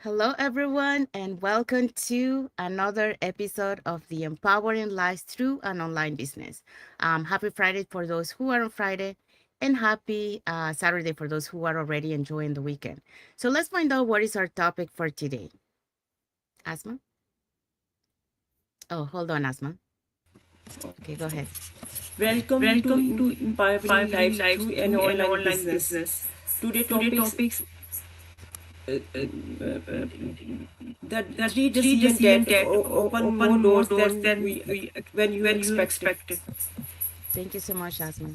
Hello, everyone, and welcome to another episode of the Empowering Lives Through an Online Business. Happy Friday for those who are on Friday, and happy Saturday for those who are already enjoying the weekend. So let's find out what is our topic for today. Asma? Oh, hold on, Asma. Okay, go ahead. Welcome to Empowering Lives Through an Online Business. Today topics the three decisions that open more doors than when you expect. Thank you so much, Asma.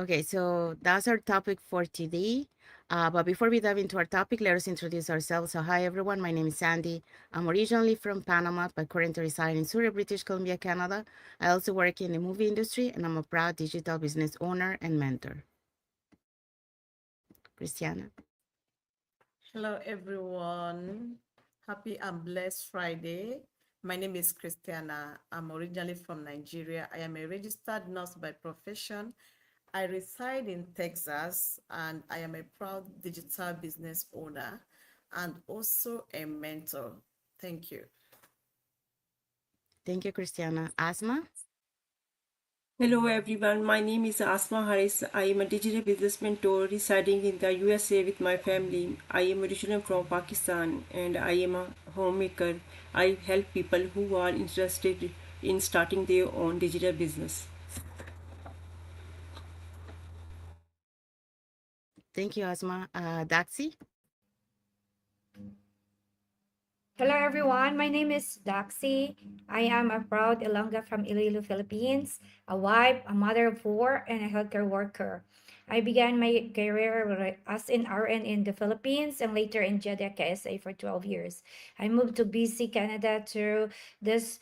Okay, so that's our topic for today. But before we dive into our topic, let us introduce ourselves. So, hi everyone, my name is Sandy. I'm originally from Panama, but currently reside in Surrey, British Columbia, Canada. I also work in the movie industry, and I'm a proud digital business owner and mentor. Christiana. Hello, everyone. Happy and blessed Friday. My name is Christiana. I'm originally from Nigeria. I am a registered nurse by profession. I reside in Texas and I am a proud digital business owner and also a mentor. Thank you. Thank you, Christiana. Asma. Hello everyone, my name is Asma Harris. I am a digital business mentor residing in the USA with my family. I am originally from Pakistan and I am a homemaker. I help people who are interested in starting their own digital business. Thank you, Asma. Daxi. Hello everyone, my name is Daxi. I am a proud Ilongga from Iloilo, Philippines, a wife, a mother of four, and a healthcare worker. I began my career as an RN in the Philippines and later in Jeddah, KSA for 12 years. I moved to BC, Canada through this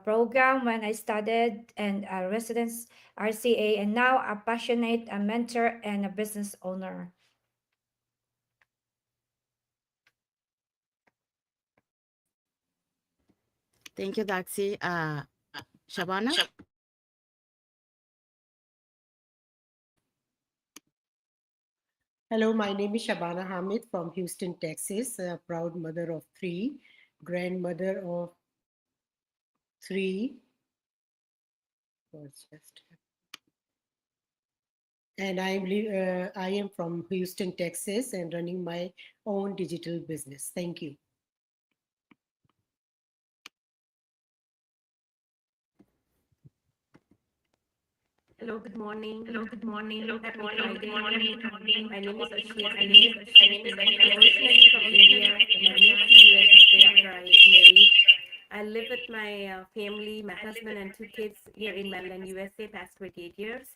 program when I studied and a residence RCA and now a passionate a mentor and a business owner. Thank you, Daxi. Shabana. Hello, my name is Shabana Hamid from Houston, Texas, a proud mother of three, grandmother of three, what's just, and I am from Houston, Texas, and running my own digital business. Thank you. Hello, good morning. Happy Friday. My name is My Ashwini. I'm originally from India and I moved to USA after I married. I live with my family, my husband and two kids here in Maryland, USA past 28 years.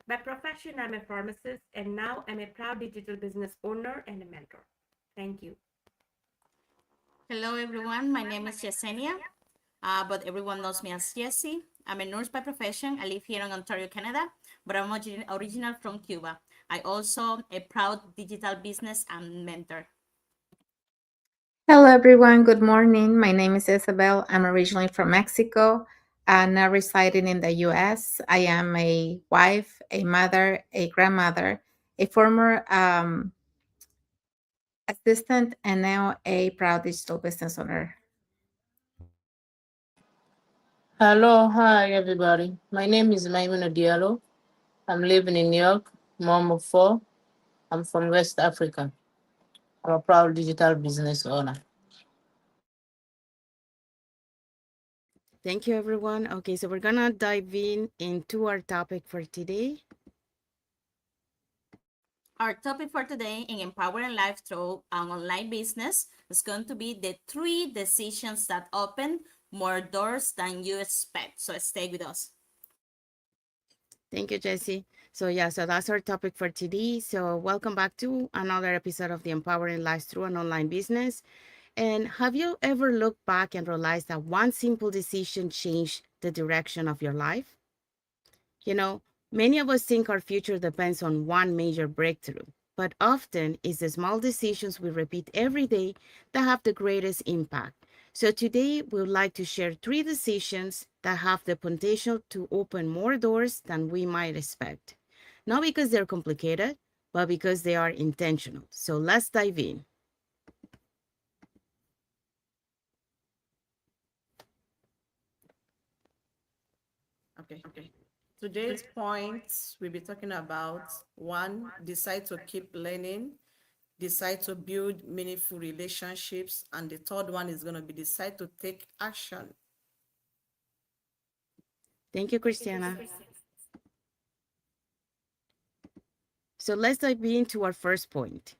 By profession, I'm a pharmacist and now I'm a proud digital business owner and a mentor. Thank you. Hello, everyone. My name is Yesenia, but everyone knows me as Jessie. I'm a nurse by profession. I live here in Ontario, Canada, but I'm original from Cuba. I also a proud digital business and mentor. Hello, everyone. Good morning. My name is Isabel. I'm originally from Mexico and now residing in the US. I am a wife, a mother, a grandmother, a former assistant, and now a proud digital business owner. Hello, hi everybody. My name is Maimuna Diallo. I'm living in New York, mom of four. I'm from West Africa. I'm a proud digital business owner. Thank you, everyone. Okay, so we're gonna dive in into our topic for today. Our topic for today in Empowering Life Through an Online Business is going to be the three decisions that open more doors than you expect. So stay with us. Thank you, Jesse. So that's our topic for today. So welcome back to another episode of the Empowering Lives Through an Online Business. And have you ever looked back and realized that one simple decision changed the direction of your life? You know, many of us think our future depends on one major breakthrough, but often it's the small decisions we repeat every day that have the greatest impact. So today we would like to share three decisions that have the potential to open more doors than we might expect. Not because they're complicated, but because they are intentional. So let's dive in. Okay. Today's points we'll be talking about: one, decide to keep learning; decide to build meaningful relationships; and the third one is going to be decide to take action. Thank you, Christiana. So let's dive into our first point.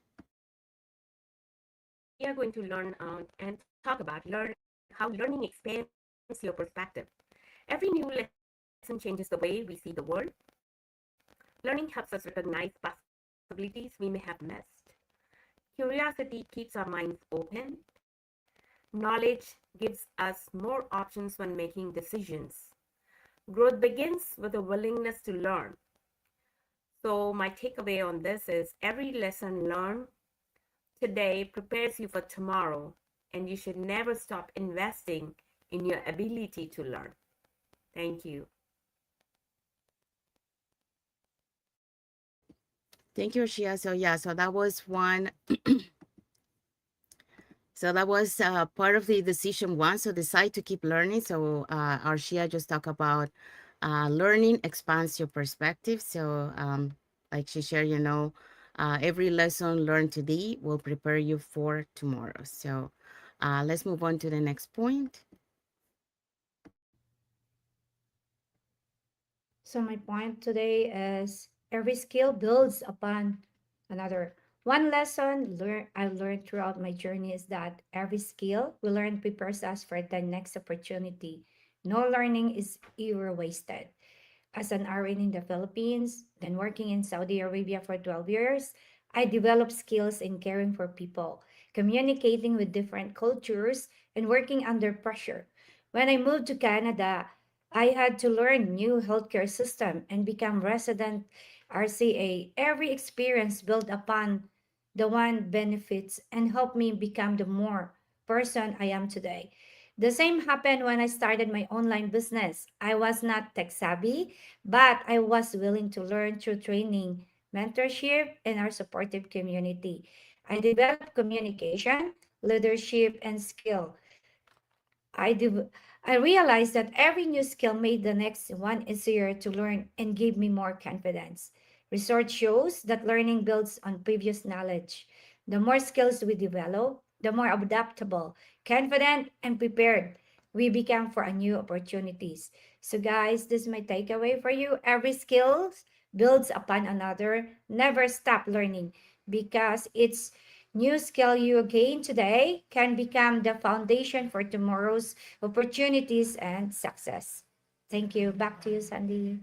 We are going to learn and talk about how learning expands your perspective. Every new lesson changes the way we see the world. Learning helps us recognize possibilities we may have missed. Curiosity keeps our minds open. Knowledge gives us more options when making decisions. Growth begins with a willingness to learn. So, my takeaway on this is every lesson learned today prepares you for tomorrow, and you should never stop investing in your ability to learn. Thank you. Thank you, Shia. So yeah, so that was one. So that was part of the decision one. So decide to keep learning. So Arshia just talked about learning expands your perspective. So like she shared, every lesson learned today will prepare you for tomorrow. So let's move on to the next point. So my point today is every skill builds upon another. One lesson I learned throughout my journey is that every skill we learn prepares us for the next opportunity. No learning is ever wasted. As an RN in the Philippines, then working in Saudi Arabia for 12 years, I developed skills in caring for people, communicating with different cultures, and working under pressure. When I moved to Canada, I had to learn new healthcare system and become resident RCA. Every experience built upon the one benefits and helped me become the more person I am today. The same happened when I started my online business. I was not tech savvy, but I was willing to learn through training, mentorship, and our supportive community. I developed communication, leadership, and skill. I dev- I realized that every new skill made the next one easier to learn and gave me more confidence. Research shows that learning builds on previous knowledge. The more skills we develop, the more adaptable, confident, and prepared we become for a new opportunities. So guys, this is my takeaway for you. Every skill builds upon another. Never stop learning because it's new skill you gain today can become the foundation for tomorrow's opportunities and success. Thank you. Back to you, Sandy.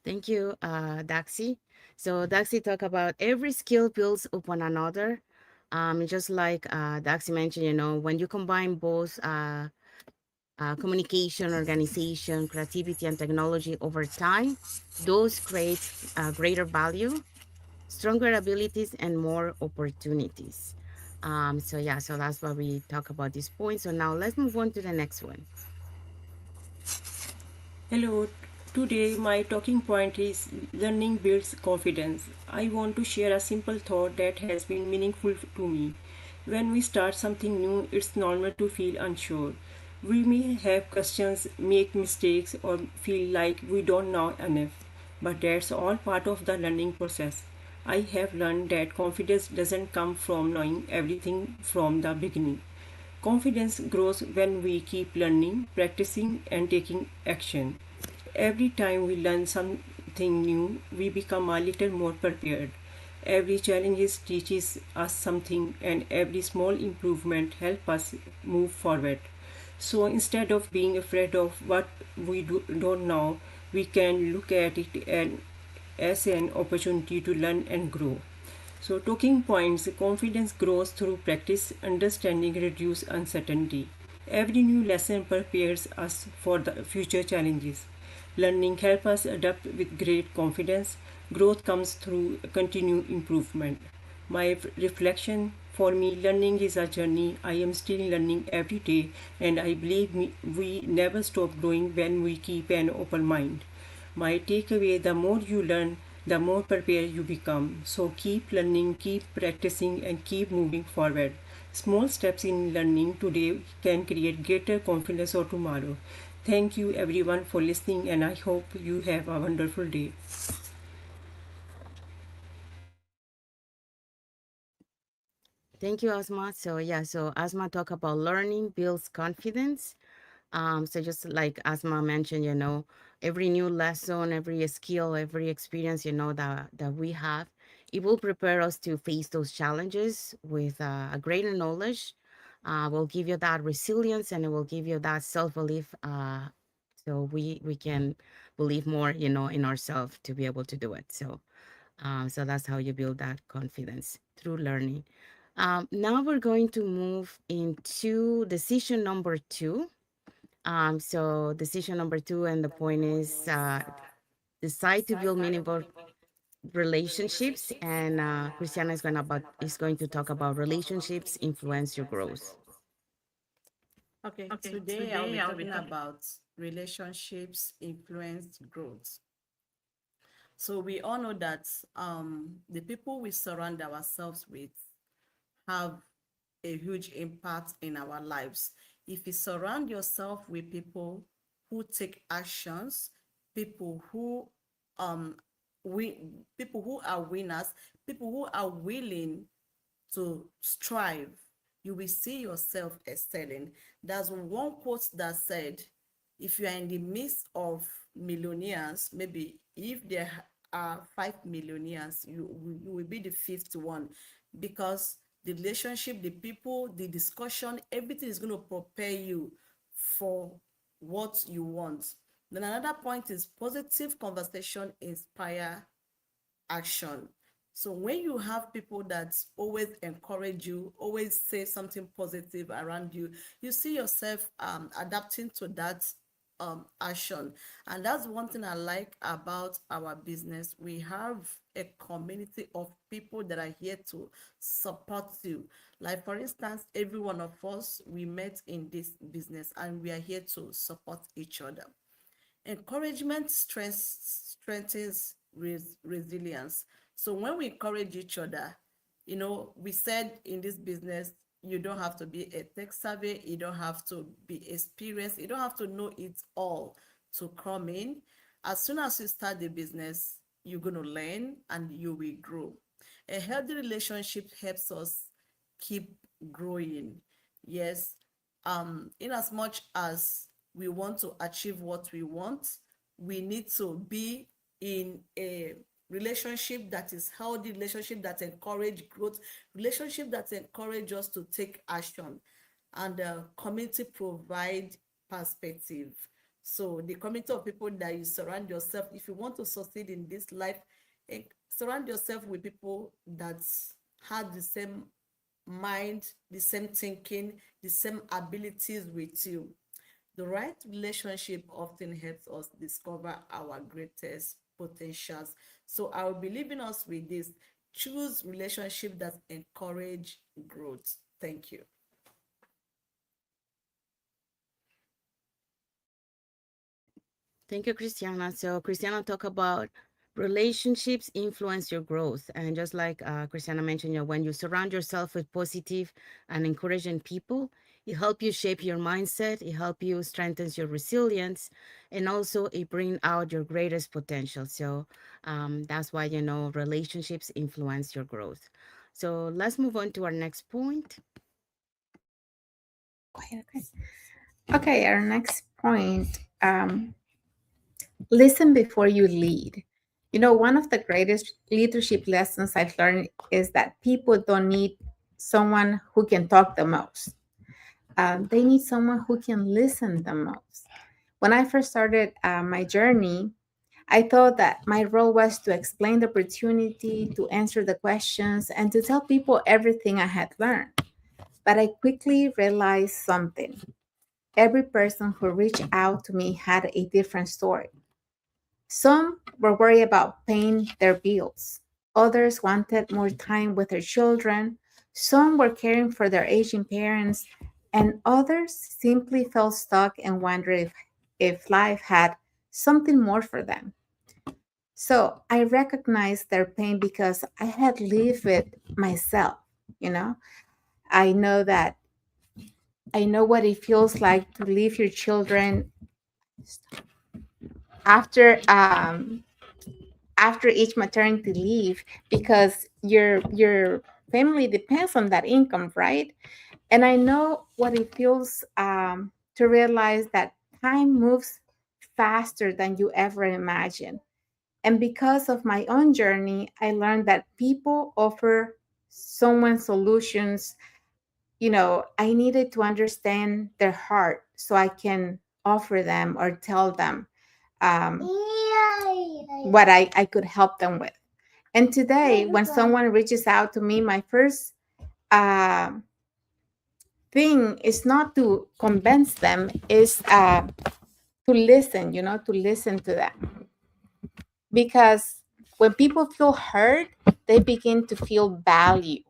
Thank you, Daxi. So Daxi talked about every skill builds upon another. Just like Daxi mentioned, when you combine both communication, organization, creativity, and technology over time, those creates greater value, stronger abilities, and more opportunities. So yeah, so that's why we talk about this point. So now let's move on to the next one. Hello, today my talking point is learning builds confidence. I want to share a simple thought that has been meaningful to me. When we start something new, it's normal to feel unsure. We may have questions, make mistakes, or feel like we don't know enough. But that's all part of the learning process. I have learned that confidence doesn't come from knowing everything from the beginning. Confidence grows when we keep learning, practicing, and taking action. Every time we learn something new, we become a little more prepared. Every challenge teaches us something, and every small improvement helps us move forward. So instead of being afraid of what don't know, we can look at it as an opportunity to learn and grow. So, talking points confidence grows through practice, understanding reduce uncertainty. Every new lesson prepares us for the future challenges. Learning helps us adapt with great confidence. Growth comes through continued improvement. My reflection For me, learning is a journey. I am still learning every day, and I believe we never stop growing when we keep an open mind. My takeaway: the more you learn, the more prepared you become. So keep learning, keep practicing, and keep moving forward. Small steps in learning today can create greater confidence for tomorrow. Thank you everyone for listening, and I hope you have a wonderful day. Thank you, Asma. So yeah, so Asma talk about learning builds confidence. So just like Asma mentioned, every new lesson, every skill, every experience, that we have, it will prepare us to face those challenges with a greater knowledge. Will give you that resilience, and it will give you that self belief. So we can believe more, in ourselves to be able to do it. So that's how you build that confidence through learning. Now we're going to move into decision number two. So decision number two, and the point is decide to build meaningful relationships. And Christiana is going to talk about relationships influence your growth. Okay, today I'll be talking about relationships influence growth. So we all know that the people we surround ourselves with have a huge impact in our lives. If you surround yourself with people who take actions, people who um we people who are winners, people who are willing to strive, you will see yourself excelling. There's one quote that said, if you are in the midst of millionaires, maybe if there are 5 millionaires, you will be the fifth one, because the relationship, the people, the discussion, everything is going to prepare you for what you want. Then another point is positive conversation inspire action. So when you have people that always encourage you, always say something positive around you, you see yourself adapting to that action. And that's one thing I like about our business. We have a community of people that are here to support you. Like for instance, every one of us, we met in this business and we are here to support each other. Encouragement strengthens resilience. So when we encourage each other, we said in this business, you don't have to be a tech savvy, you don't have to be experienced, you don't have to know it all to come in. As soon as you start the business, you're going to learn and you will grow. A healthy relationship helps us keep growing. Yes, in as much as we want to achieve what we want, we need to be in a relationship that is healthy, relationship that encourage growth, relationship that encourage us to take action, and the community provide perspective. So the community of people that you surround yourself, if you want to succeed in this life, surround yourself with people that have the same mind, the same thinking, the same abilities with you. The right relationship often helps us discover our greatest potentials. So I will be leaving us with this. Choose relationship that encourage growth. Thank you. Thank you, Christiana. So Christiana talk about relationships influence your growth. And just like Christiana mentioned, when you surround yourself with positive and encouraging people, it help you shape your mindset, it help you strengthens your resilience, and also it bring out your greatest potential. So that's why, relationships influence your growth. So let's move on to our next point. Okay, okay. Okay, our next point, listen before you lead. One of the greatest leadership lessons I've learned is that people don't need someone who can talk the most. They need someone who can listen the most. When I first started my journey, I thought that my role was to explain the opportunity, to answer the questions, and to tell people everything I had learned. But I quickly realized something. Every person who reached out to me had a different story. Some were worried about paying their bills. Others wanted more time with their children. Some were caring for their aging parents, and others simply felt stuck and wondered if life had something more for them. So I recognized their pain because I had lived it myself, you know. I know that I know what it feels like to leave your children after after each maternity leave because your family depends on that income, right? And I know what it feels to realize that time moves faster than you ever imagined. And because of my own journey, I learned that people offer someone solutions. I needed to understand their heart so I can offer them or tell them um, what I could help them with. And today, when someone reaches out to me, my first uh, thing is not to convince them, is to listen, to listen to them. Because when people feel heard, they begin to feel value.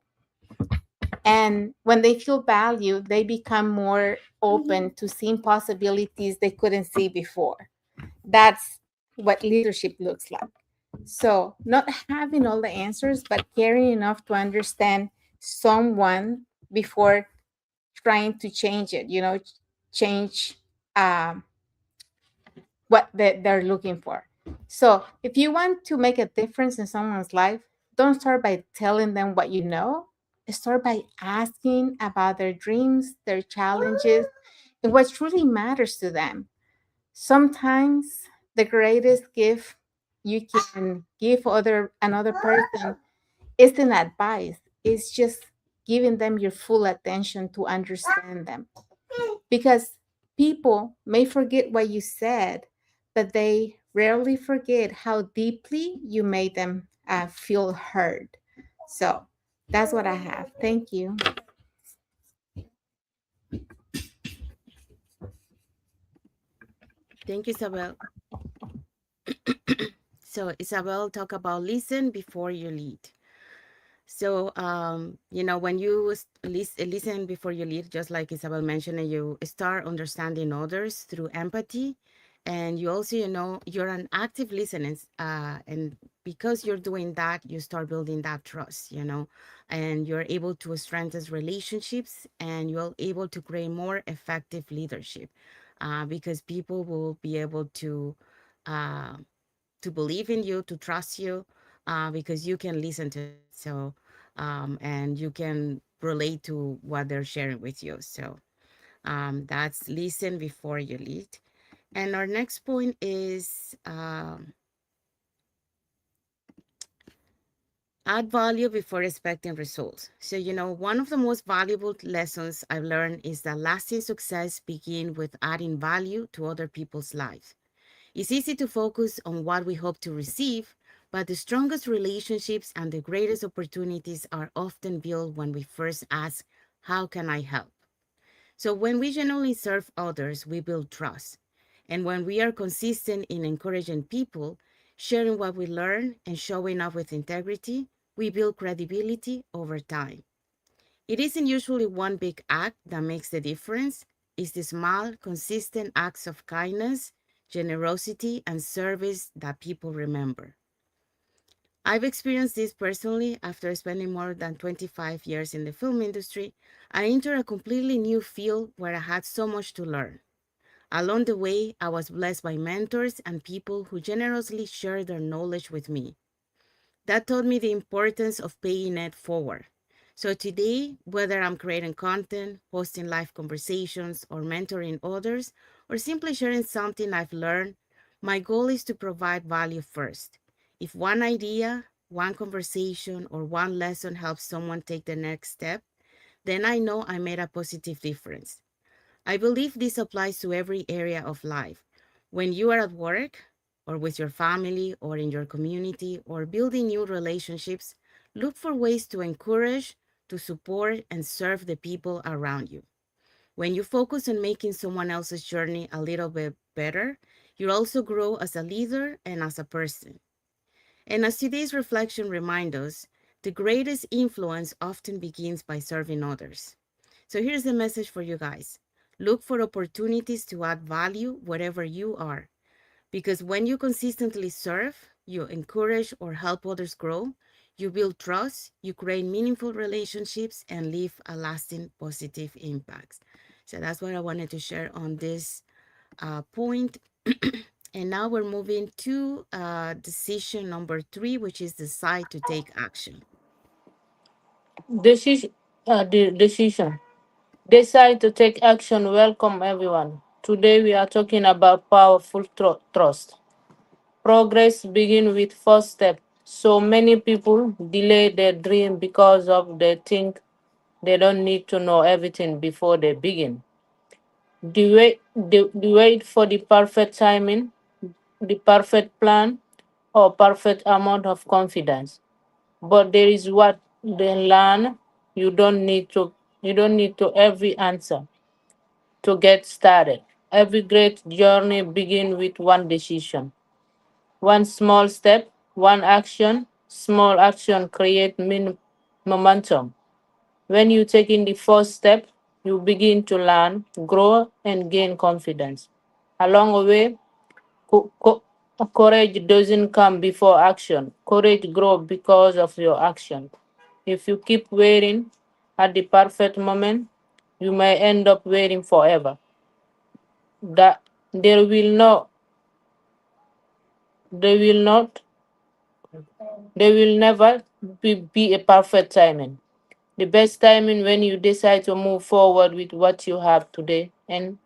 And when they feel value, they become more open to seeing possibilities they couldn't see before. That's what leadership looks like. So, not having all the answers, but caring enough to understand someone before trying to change it, change um, what they're looking for. So, if you want to make a difference in someone's life, don't start by telling them what you know. Start by asking about their dreams, their challenges, and what truly matters to them. Sometimes the greatest gift you can give another person isn't advice. It's just giving them your full attention to understand them. Because people may forget what you said, but they rarely forget how deeply you made them feel heard. So that's what I have. Thank you. Thank you, Isabel. So Isabel talk about listen before you lead. So, when you listen before you lead, just like Isabel mentioned, and you start understanding others through empathy, and you also, you're an active listener, and because you're doing that, you start building that trust, and you're able to strengthen relationships, and you're able to create more effective leadership, because people will be able uh, to believe in you, to trust you, because you can listen to them. So, and you can relate to what they're sharing with you. So, that's listen before you lead. And our next point is add value before expecting results. So, one of the most valuable lessons I've learned is that lasting success begins with adding value to other people's lives. It's easy to focus on what we hope to receive, but the strongest relationships and the greatest opportunities are often built when we first ask, how can I help? So when we genuinely serve others, we build trust. And when we are consistent in encouraging people, sharing what we learn, and showing up with integrity, we build credibility over time. It isn't usually one big act that makes the difference. It's the small, consistent acts of kindness, generosity, and service that people remember. I've experienced this personally after spending more than 25 years in the film industry. I entered a completely new field where I had so much to learn. Along the way, I was blessed by mentors and people who generously shared their knowledge with me. That taught me the importance of paying it forward. So today, whether I'm creating content, hosting live conversations, or mentoring others, or simply sharing something I've learned, my goal is to provide value first. If one idea, one conversation, or one lesson helps someone take the next step, then I know I made a positive difference. I believe this applies to every area of life. When you are at work, or with your family, or in your community, or building new relationships, look for ways to encourage, to support, and serve the people around you. When you focus on making someone else's journey a little bit better, you also grow as a leader and as a person. And as today's reflection reminds us, The greatest influence often begins by serving others. So here's the message for you guys. Look for opportunities to add value wherever you are. Because when you consistently serve, you encourage or help others grow, you build trust, you create meaningful relationships, and leave a lasting positive impact. So that's what I wanted to share on this point. And now we're moving to decision number 3, which is decide to take action. Decision, decision. Decide to take action. Welcome, everyone. Today we are talking about powerful trust. Progress begins with first step. So many people delay their dream because of they think they don't need to know everything before they begin. They wait for the perfect timing, the perfect plan, or perfect amount of confidence. But there is what they learn. You don't need to you don't need to every answer to get started. Every great journey begins with one decision. One small step, one action, small action create momentum. When you take in the first step, you begin to learn, grow, and gain confidence. Along the way, co- co- courage doesn't come before action. Courage grows because of your action. If you keep waiting at the perfect moment, you may end up waiting forever. That there will no, there will not, there will never be a perfect timing. The best timing when you decide to move forward with what you have today. And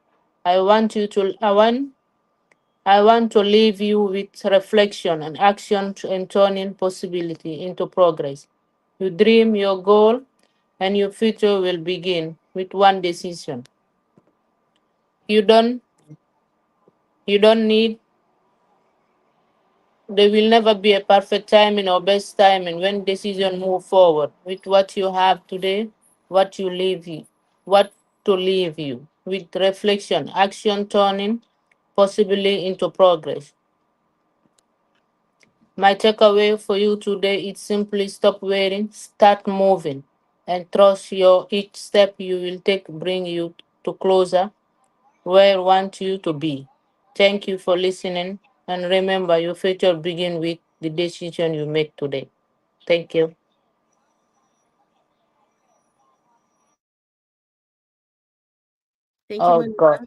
I want you to I want I want to leave you with reflection and action and turning possibility into progress. You dream your goal and your future will begin with one decision. You don't you don't need There will never be a perfect timing or best timing when decision move forward with what you have today, what you leave you, what to leave you with reflection, action turning possibly into progress. My takeaway for you today is simply stop waiting, start moving, and trust your each step you will take bring you to closer where I want you to be. Thank you for listening, and remember your future begin with the decision you make today. Thank you. Thank you, Oh God. Maimuna.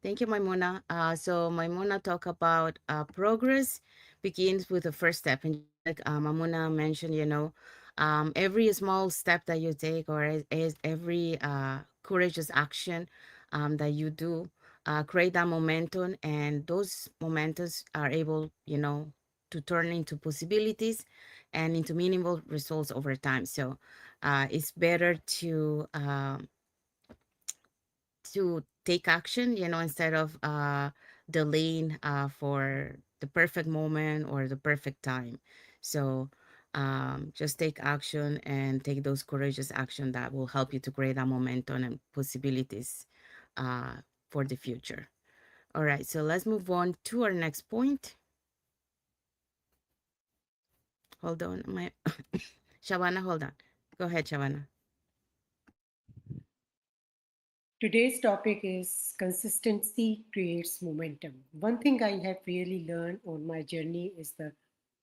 Thank you, Maimuna. So Maimuna talk about progress begins with the first step, and just like Maimuna mentioned, every small step that you take, or is every courageous action that you do, create that momentum, and those momentums are able, to turn into possibilities and into meaningful results over time. So it's better to take action, instead of delaying for the perfect moment or the perfect time. So just take action and take those courageous action that will help you to create that momentum and possibilities uh, for the future. All right, so let's move on to our next point. Hold on, my Shavana, hold on. Go ahead, Shavana. Today's topic is consistency creates momentum. One thing I have really learned on my journey is the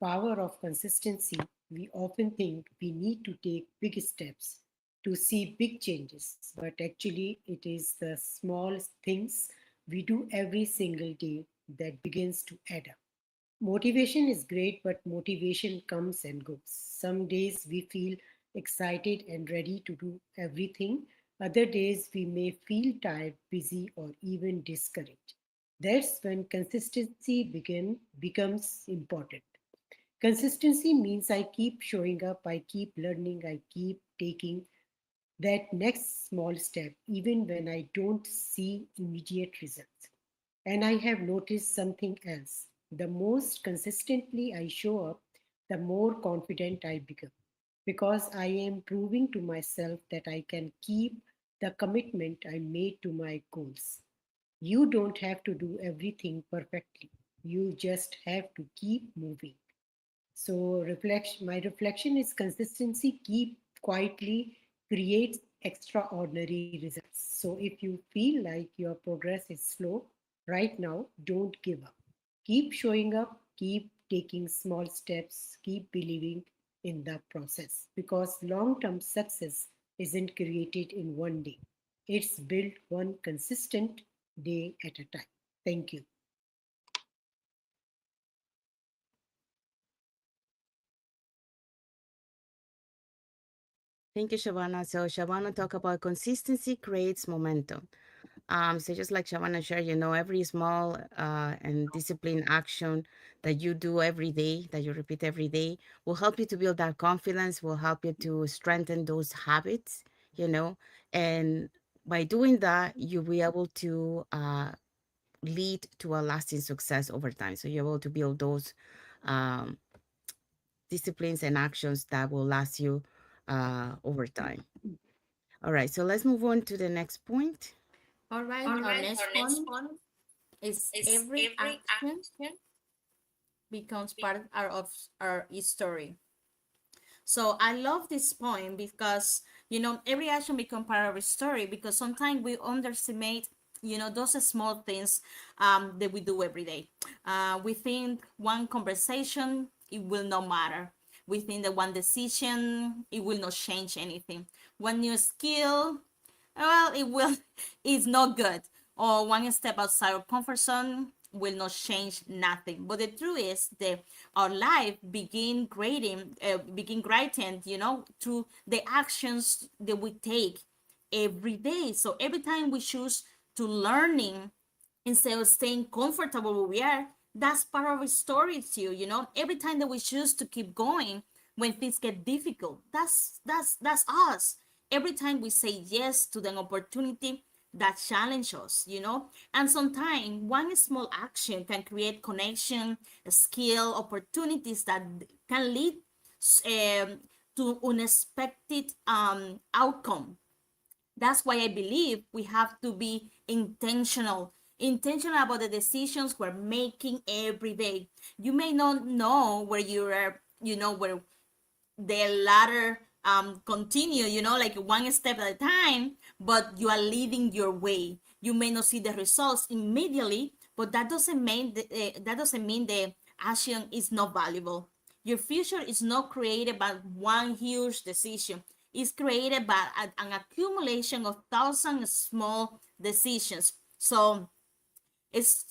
power of consistency. We often think we need to take big steps to see big changes, but actually, it is the small things we do every single day that begins to add up. Motivation is great, but motivation comes and goes. Some days we feel excited and ready to do everything. Other days we may feel tired, busy, or even discouraged. That's when becomes important. Consistency means I keep showing up, I keep learning, I keep taking that next small step, even when I don't see immediate results. And I have noticed something else. The most consistently I show up, the more confident I become. Because I am proving to myself that I can keep the commitment I made to my goals. You don't have to do everything perfectly. You just have to keep moving. So my reflection is consistency keep quietly creates extraordinary results. So if you feel like your progress is slow right now, don't give up. Keep showing up, keep taking small steps, keep believing in the process because long-term success isn't created in one day. It's built one consistent day at a time. Thank you. Thank you, Shabana. So Shabana talk about consistency creates momentum. So just like Shabana shared, every small and disciplined action that you do every day, that you repeat every day, will help you to build that confidence, will help you to strengthen those habits, you know, and by doing that, you'll be able to lead to a lasting success over time. So you're able to build those um, disciplines and actions that will last you over time. All right, so let's move on to the next point. All right, our next one is every action becomes part of our story. So I love this point because every action becomes part of a story because sometimes we underestimate those small things that we do every day. We think one conversation it will not matter. We think that one decision it will not change anything. One new skill well, it will. It's not good. Or one step outside our comfort zone will not change nothing. But the truth is that our life begin grading, through the actions that we take every day. So every time we choose to learning instead of staying comfortable where we are, that's part of a story too. Every time that we choose to keep going when things get difficult, that's us. Every time we say yes to the opportunity that challenge us, and sometimes one small action can create connection, skill, opportunities that can lead um, to unexpected outcome. That's why I believe we have to be intentional about the decisions we're making every day. You may not know where you are, where the ladder continue, like one step at a time, but you are leading your way. You may not see the results immediately, but that doesn't mean the action is not valuable. Your future is not created by one huge decision. It's created by an accumulation of thousands small decisions. So it's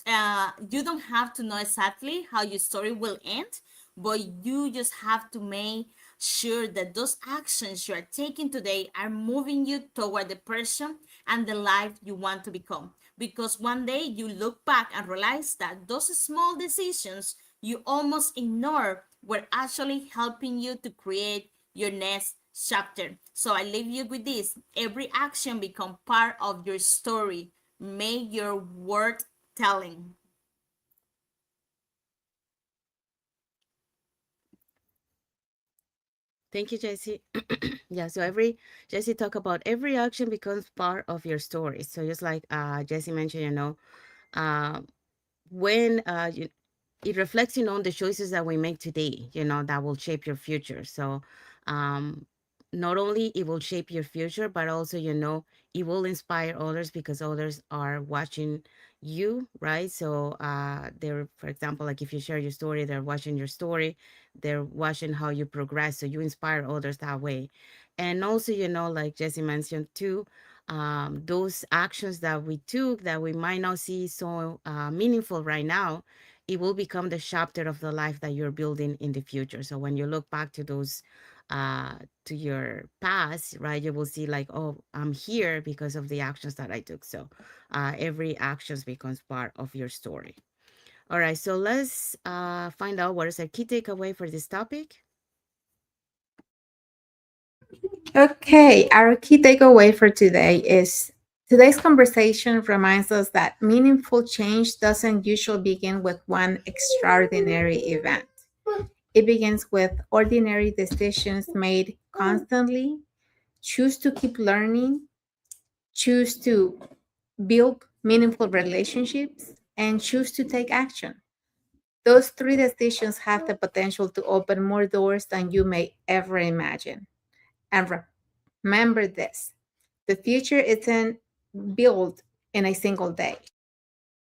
you don't have to know exactly how your story will end, but you just have to make sure that those actions you are taking today are moving you toward the person and the life you want to become, because one day you look back and realize that those small decisions you almost ignore were actually helping you to create your next chapter. So I leave you with this: every action become part of your story. Make your word telling. Thank you, Jesse. Yeah, so Jesse talk about every action becomes part of your story. So just like Jesse mentioned, uh, when it reflects, on the choices that we make today, that will shape your future. So um, not only it will shape your future, but also, it will inspire others because others are watching you, right? So they're, for example, like if you share your story, they're watching your story, they're watching how you progress. So you inspire others that way. And also, like Jesse mentioned too, those actions that we took that we might not see so meaningful right now, it will become the chapter of the life that you're building in the future. So when you look back to those to your past, right, you will see like, oh, I'm here because of the actions that I took. So every actions becomes part of your story. All right, so let's find out what is a key takeaway for this topic. Okay, our key takeaway for today is today's conversation reminds us that meaningful change doesn't usually begin with one extraordinary event. It begins with ordinary decisions made constantly. Choose to keep learning, choose to build meaningful relationships, and choose to take action. Those three decisions have the potential to open more doors than you may ever imagine. And remember this, the future isn't built in a single day,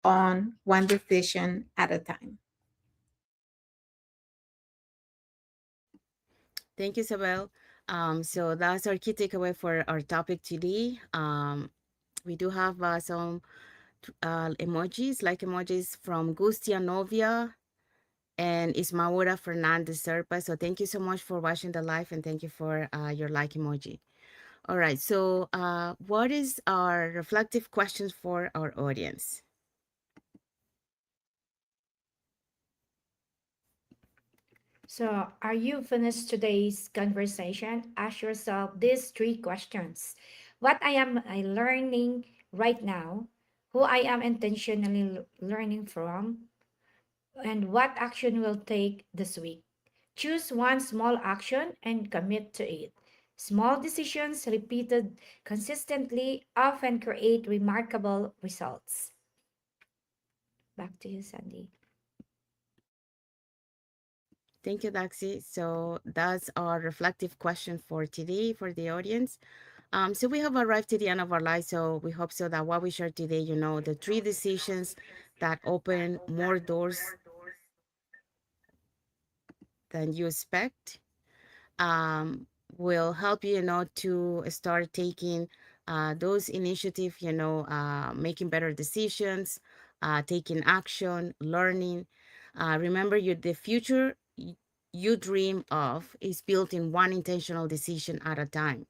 on one decision at a time. Thank you, Isabel. So that's our key takeaway for our topic today. We do have some emojis, like emojis from Gustia Novia and Ismaura Fernandez Serpa. So thank you so much for watching the live and thank you for your like emoji. All right. So what is our reflective questions for our audience? So, are you finished today's conversation? Ask yourself these three questions. What I learning right now? Who I am intentionally learning from? And what action will take this week? Choose one small action and commit to it. Small decisions repeated consistently often create remarkable results. Back to you, Sandy. Thank you, Daxi. So that's our reflective question for today for the audience. So we have arrived to the end of our life. So we hope so that what we shared today, the three decisions that open more doors than you expect, um, will help you, to start taking those initiative, making better decisions, taking action, learning. Remember, the future you dream of is built in one intentional decision at a time.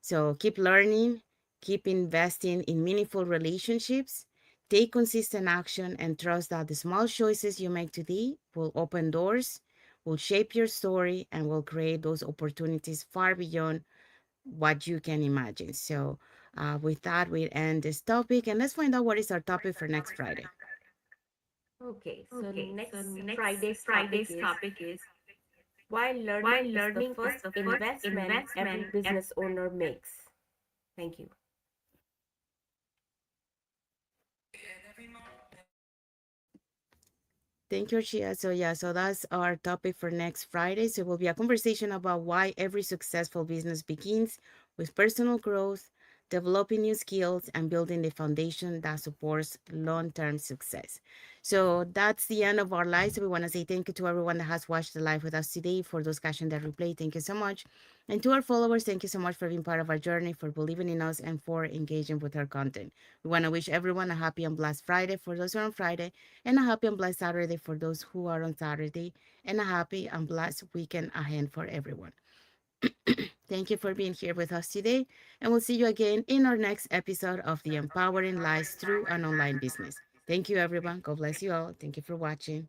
So keep learning, keep investing in meaningful relationships, take consistent action, and trust that the small choices you make today will open doors, will shape your story, and will create those opportunities far beyond what you can imagine. So, with that, we end this topic, and let's find out what is our topic for next Friday. Okay, so next Friday's topic is why learning is the first investment every business owner makes. Thank you. Thank you, Chia. So yeah, so that's our topic for next Friday. So it will be a conversation about why every successful business begins with personal growth, developing new skills, and building the foundation that supports long-term success. So that's the end of our live. So we want to say thank you to everyone that has watched the live with us today. For those catching the replay, thank you so much. And to our followers, thank you so much for being part of our journey, for believing in us, and for engaging with our content. We want to wish everyone a happy and blessed Friday for those who are on Friday, and a happy and blessed Saturday for those who are on Saturday, and a happy and blessed weekend ahead for everyone. Thank you for being here with us today, and we'll see you again in our next episode of the Empowering Lives Through an Online Business. Thank you, everyone. God bless you all. Thank you for watching.